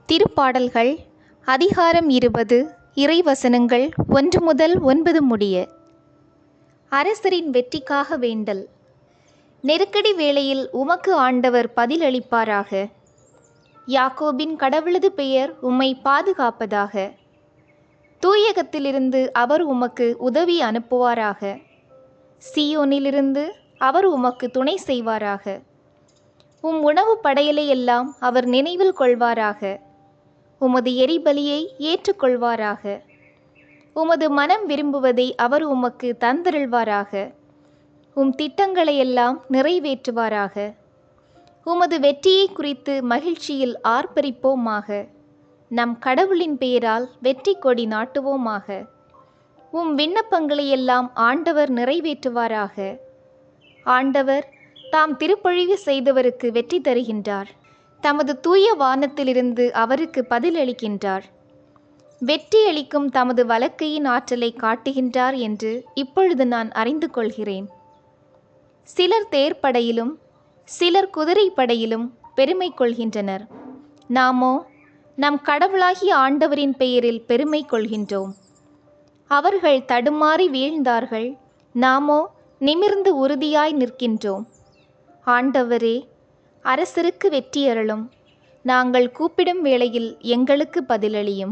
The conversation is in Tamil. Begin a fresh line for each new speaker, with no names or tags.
திருப்பாடல்கள் அதிகாரம் 20 இறைவசனங்கள் 1 முதல் 9 முடிய. அரசரின் வெற்றிக்காக வேண்டல். நெருக்கடி வேளையில் உமக்கு ஆண்டவர் பதிலளிப்பாராக. யாக்கோபின் கடவுளது பெயர் உம்மை பாதுகாப்பதாக. தூயகத்திலிருந்து அவர் உமக்கு உதவி அனுப்புவாராக. சீயோனிலிருந்து அவர் உமக்கு துணை செய்வாராக. உம் உணவு படையலையெல்லாம் அவர் நினைவில் கொள்வாராக. உமது எரிபலியை ஏற்றுக்கொள்வாராக. உமது மனம் விரும்புவதை அவர் உமக்கு தந்தருள்வாராக. உம் திட்டங்களையெல்லாம் நிறைவேற்றுவாராக. உமது வெற்றியை குறித்து மகிழ்ச்சியில் ஆர்ப்பரிப்போமாக. நம் கடவுளின் பெயரால் வெற்றி கொடி நாட்டுவோமாக. உம் விண்ணப்பங்களையெல்லாம் ஆண்டவர் நிறைவேற்றுவாராக. ஆண்டவர் தாம் திருப்பொழிவு செய்தவருக்கு வெற்றி தருகின்றார். தமது தூய வானத்திலிருந்து அவருக்கு பதிலளிக்கின்றார். வெற்றியளிக்கும் தமது வலக்கையின் ஆற்றலை காட்டுகின்றார் என்று இப்பொழுது நான் அறிந்து கொள்கிறேன். சிலர் தேர்ப்படையிலும் சிலர் குதிரைப்படையிலும் பெருமை கொள்கின்றனர். நாமோ நம் கடவுளாகிய ஆண்டவரின் பெயரில் பெருமை கொள்கின்றோம். அவர்கள் தடுமாறி வீழ்ந்தார்கள், நாமோ நிமிர்ந்து உறுதியாய் நிற்கின்றோம். ஆண்டவரே, அரசருக்கு வெற்றியருளும். நாங்கள் கூப்பிடும் வேளையில் எங்களுக்கு பதிலளியும்.